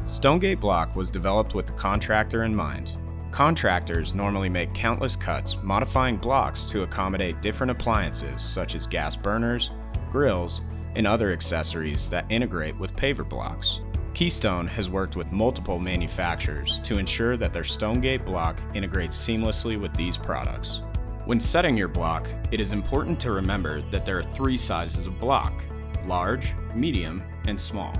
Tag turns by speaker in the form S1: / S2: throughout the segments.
S1: StoneGate block was developed with the contractor in mind. Contractors normally make countless cuts, modifying blocks to accommodate different appliances such as gas burners, grills, and other accessories that integrate with paver blocks. Keystone has worked with multiple manufacturers to ensure that their StoneGate block integrates seamlessly with these products. When setting your block, it is important to remember that there are 3 sizes of block: large, medium, and small.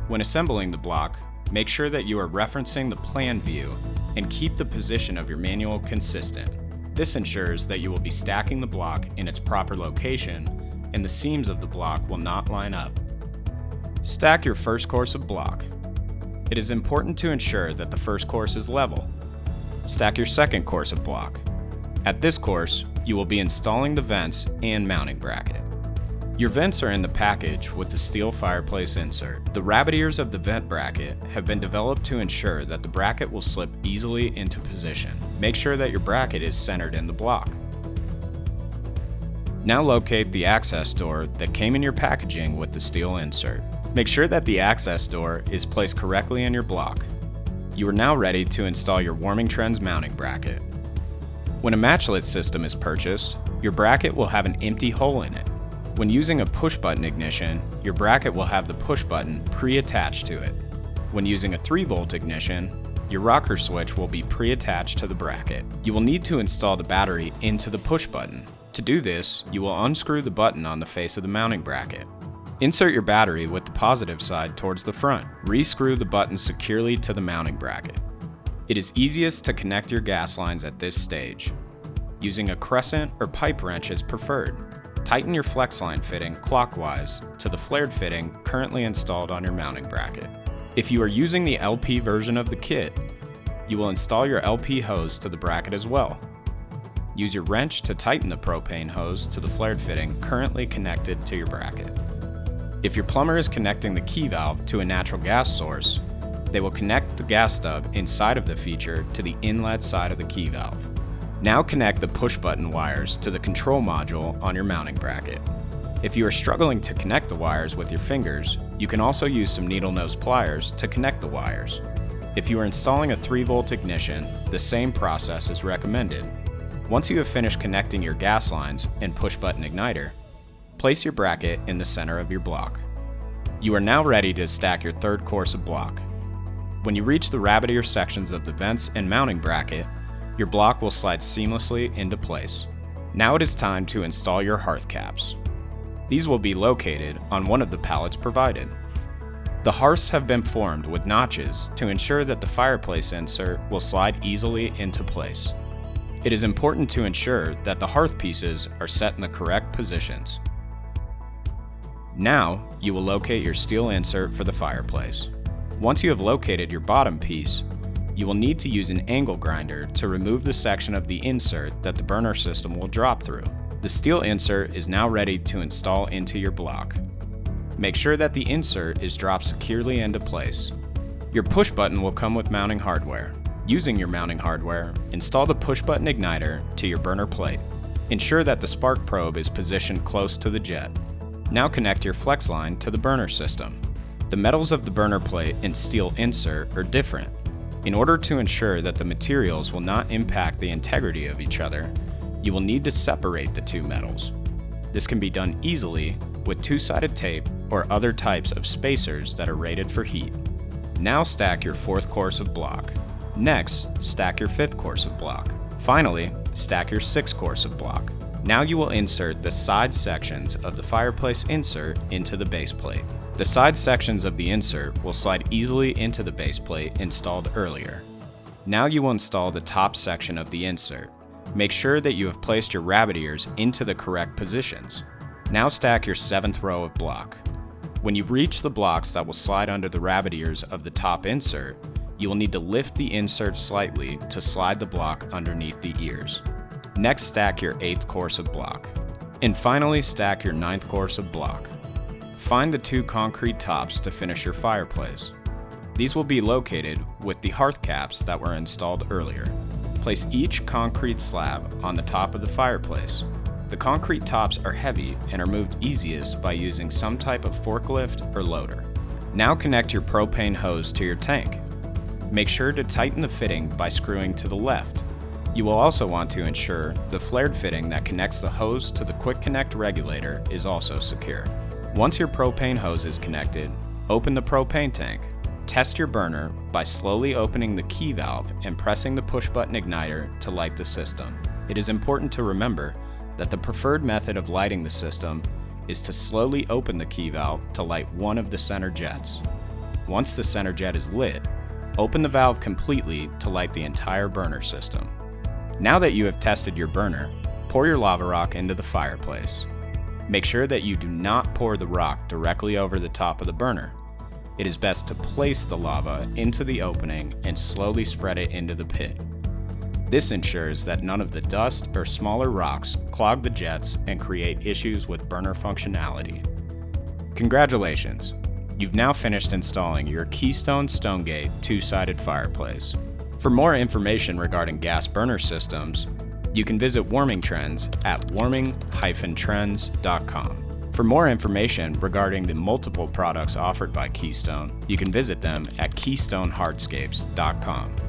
S1: When assembling the block, make sure that you are referencing the plan view and keep the position of your manual consistent. This ensures that you will be stacking the block in its proper location and the seams of the block will not line up. Stack your first course of block. It is important to ensure that the first course is level. Stack your second course of block. At this course, you will be installing the vents and mounting bracket. Your vents are in the package with the steel fireplace insert. The rabbit ears of the vent bracket have been developed to ensure that the bracket will slip easily into position. Make sure that your bracket is centered in the block. Now locate the access door that came in your packaging with the steel insert. Make sure that the access door is placed correctly in your block. You are now ready to install your Warming Trends mounting bracket. When a matchlet system is purchased, your bracket will have an empty hole in it. When using a push-button ignition, your bracket will have the push button pre-attached to it. When using a 3-volt ignition, your rocker switch will be pre-attached to the bracket. You will need to install the battery into the push button. To do this, you will unscrew the button on the face of the mounting bracket. Insert your battery with the positive side towards the front. Re-screw the button securely to the mounting bracket. It is easiest to connect your gas lines at this stage. Using a crescent or pipe wrench is preferred. Tighten your flex line fitting clockwise to the flared fitting currently installed on your mounting bracket. If you are using the LP version of the kit, you will install your LP hose to the bracket as well. Use your wrench to tighten the propane hose to the flared fitting currently connected to your bracket. If your plumber is connecting the key valve to a natural gas source, they will connect the gas stub inside of the feature to the inlet side of the key valve. Now connect the push button wires to the control module on your mounting bracket. If you are struggling to connect the wires with your fingers, you can also use some needle nose pliers to connect the wires. If you are installing a 3-volt ignition, the same process is recommended. Once you have finished connecting your gas lines and push button igniter, place your bracket in the center of your block. You are now ready to stack your third course of block. When you reach the rabbit ear sections of the vents and mounting bracket, your block will slide seamlessly into place. Now it is time to install your hearth caps. These will be located on one of the pallets provided. The hearths have been formed with notches to ensure that the fireplace insert will slide easily into place. It is important to ensure that the hearth pieces are set in the correct positions. Now, you will locate your steel insert for the fireplace. Once you have located your bottom piece, you will need to use an angle grinder to remove the section of the insert that the burner system will drop through. The steel insert is now ready to install into your block. Make sure that the insert is dropped securely into place. Your push button will come with mounting hardware. Using your mounting hardware, install the push button igniter to your burner plate. Ensure that the spark probe is positioned close to the jet. Now connect your flex line to the burner system. The metals of the burner plate and steel insert are different. In order to ensure that the materials will not impact the integrity of each other, you will need to separate the 2 metals. This can be done easily with 2-sided tape or other types of spacers that are rated for heat. Now stack your 4th course of block. Next, stack your 5th course of block. Finally, stack your 6th course of block. Now you will insert the side sections of the fireplace insert into the base plate. The side sections of the insert will slide easily into the base plate installed earlier. Now you will install the top section of the insert. Make sure that you have placed your rabbit ears into the correct positions. Now stack your 7th row of block. When you reach the blocks that will slide under the rabbit ears of the top insert, you will need to lift the insert slightly to slide the block underneath the ears. Next, stack your 8th course of block. And finally, stack your 9th course of block. Find the 2 concrete tops to finish your fireplace. These will be located with the hearth caps that were installed earlier. Place each concrete slab on the top of the fireplace. The concrete tops are heavy and are moved easiest by using some type of forklift or loader. Now connect your propane hose to your tank. Make sure to tighten the fitting by screwing to the left. You will also want to ensure the flared fitting that connects the hose to the quick connect regulator is also secure. Once your propane hose is connected, open the propane tank. Test your burner by slowly opening the key valve and pressing the push button igniter to light the system. It is important to remember that the preferred method of lighting the system is to slowly open the key valve to light one of the center jets. Once the center jet is lit, open the valve completely to light the entire burner system. Now that you have tested your burner, pour your lava rock into the fireplace. Make sure that you do not pour the rock directly over the top of the burner. It is best to place the lava into the opening and slowly spread it into the pit. This ensures that none of the dust or smaller rocks clog the jets and create issues with burner functionality. Congratulations! You've now finished installing your Keystone StoneGate two-sided fireplace. For more information regarding gas burner systems, you can visit Warming Trends at warming-trends.com. For more information regarding the multiple products offered by Keystone, you can visit them at keystonehardscapes.com.